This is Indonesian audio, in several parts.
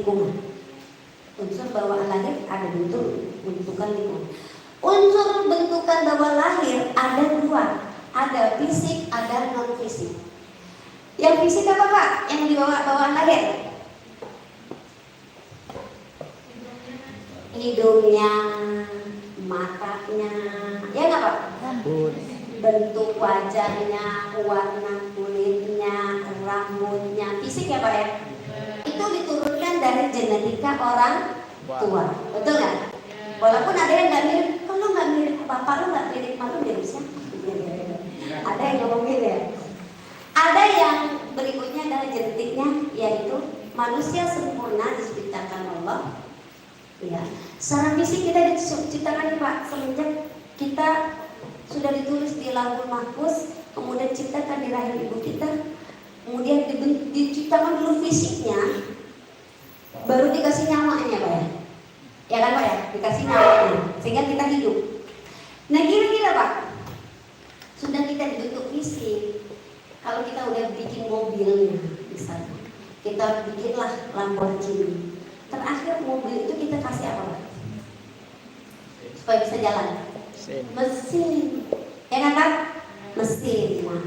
lingkungan. Unsur bawaan lahir ada bentukan lingkungan. Unsur bentukan bawaan lahir ada dua, ada fisik, ada non fisik. Yang fisik apa Kak? Yang dibawa bawaan lahir? Hidungnya, matanya, ya nggak Pak? Bentuk wajahnya, warna kulitnya, rambutnya, fisik ya Pak ya? Itu diturunkan dari genetika orang tua, betul nggak? Walaupun ada yang nggak mirip, kalau nggak mirip bapak lu nggak mirip malu mirip siapa? Ada yang ngomong gitu ya. Ada yang berikutnya adalah genetiknya, yaitu manusia sempurna diciptakan Allah. Ya, secara fisik kita diciptakan Pak semenjak kita sudah ditulis di Lauhul Mahfuz, kemudian diciptakan di rahim ibu kita, kemudian diciptakan dulu fisiknya, baru dikasih nyawanya Pak ya. Ya kan Pak ya, dikasih nyawanya sehingga kita hidup. Nah kira-kira Pak, sudah kita dibentuk fisik. Kalau kita udah bikin mobilnya, misalnya kita bikinlah Lamborghini, terakhir mobil itu kita kasih apa Pak? Supaya bisa jalan? Mesin. Ya kan Pak? Mesin. Nah,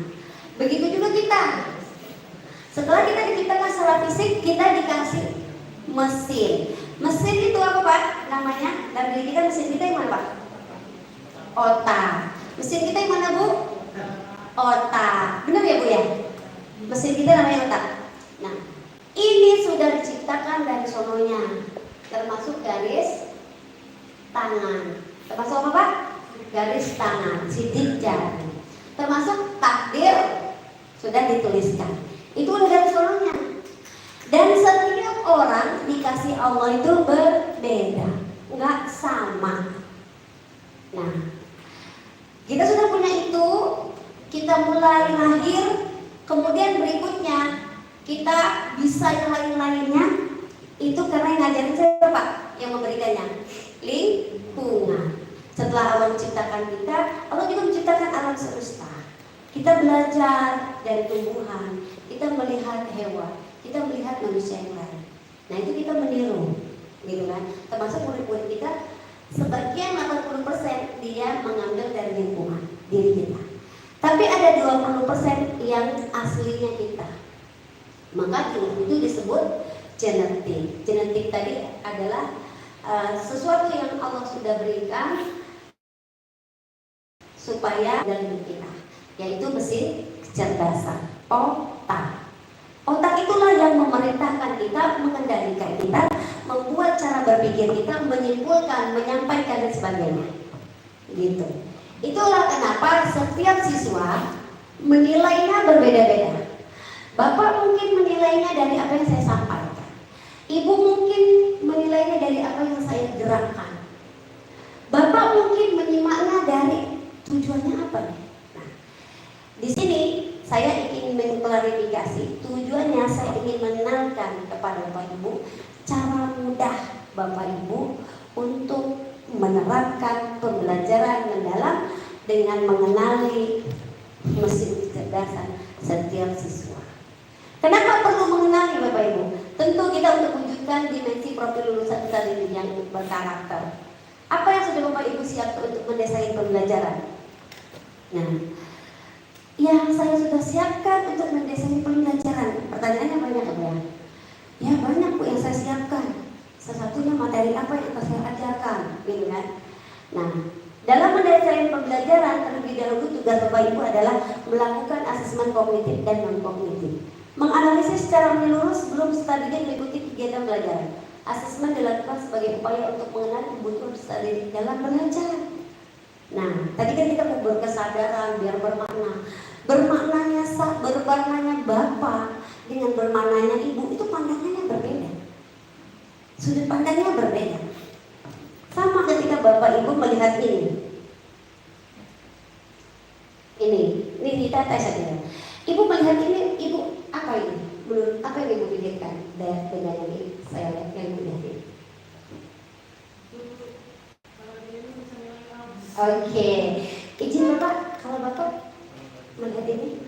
begitu juga kita. Setelah kita diciptakan secara fisik, kita dikasih mesin. Mesin itu apa Pak? Namanya, dalam diri kita mesin kita yang mana Pak? Otak. Mesin kita yang mana Bu? Otak. Benar ya Bu ya? Mesin kita namanya otak. Nah, ini sudah diciptakan dari sononya, termasuk garis tangan. Termasuk apa Pak? Garis tangan, sidik jari. Termasuk takdir sudah dituliskan. Itu udah dari sononya. Dan setiap orang dikasih Allah itu berbeda, nggak sama. Nah, kita sudah punya itu, kita mulai lahir, kemudian berikutnya kita bisa yang lain-lainnya. Itu karena yang ngajarin siapa Pak? Yang memberikannya lingkungan. Setelah Allah menciptakan kita, Allah juga menciptakan alam semesta. Kita belajar dari tumbuhan, kita melihat hewan, kita melihat manusia yang lain. Nah itu kita meniru, gitu kan? Termasuk murid-murid kita, sebagian 80% dia mengambil dari lingkungan diri kita. Tapi ada 20% yang aslinya kita. Maka itu disebut genetik. Genetik tadi adalah sesuatu yang Allah sudah berikan supaya dalam hidup kita, yaitu mesin kecerdasan, otak. Otak itulah yang memerintahkan kita, mengendalikan kita, membuat cara berpikir kita, menyimpulkan, menyampaikan dan sebagainya. Gitu. Itulah kenapa setiap siswa menilainya berbeda-beda. Bapak mungkin menilainya dari apa yang saya sampaikan. Ibu mungkin menilainya dari apa yang saya gerakkan. Bapak mungkin menyimaknya dari tujuannya apa nih? Nah, di sini saya ingin mengklarifikasi. Tujuannya saya ingin mengenalkan kepada Bapak Ibu cara mudah Bapak Ibu untuk menerapkan pembelajaran mendalam dengan mengenali mesin kecerdasan setiap siswa. Kenapa perlu mengenali Bapak Ibu? Tentu kita untuk wujudkan dimensi profil lulusan kita ini yang berkarakter. Apa yang sudah Bapak Ibu siapkan untuk mendesain pembelajaran? Nah, yang saya sudah siapkan untuk mendesain pembelajaran. Pertanyaannya banyak apa ya? Ya banyak Bu yang saya siapkan. Salah satunya materi apa yang akan saya ajarkan, gitu kan? Nah, dalam mendesain pembelajaran terlebih dahulu tugas Bapak Ibu adalah melakukan asesmen kognitif dan non kognitif. Menganalisis secara menyeluruh sebelum strategi mengikuti kegiatan belajar. Asesmen dilakukan sebagai upaya untuk mengenal kebutuhan strategi dalam belajar. Nah, tadi kan kita mau berkesadaran biar bermakna. Bermaknanya Bapak dengan bermaknanya Ibu itu pandangannya berbeda. Sudut pandangnya berbeda. Sama ketika Bapak Ibu melihat ini. Ini kita tes saja. Ibu melihat ini, Ibu apa ini? Menurut apa yang Ibu pikirkan dengan ini? Saya lihat yang Ibu lihat ini. Oke, izin Bapak, kalau Bapak melihat ini,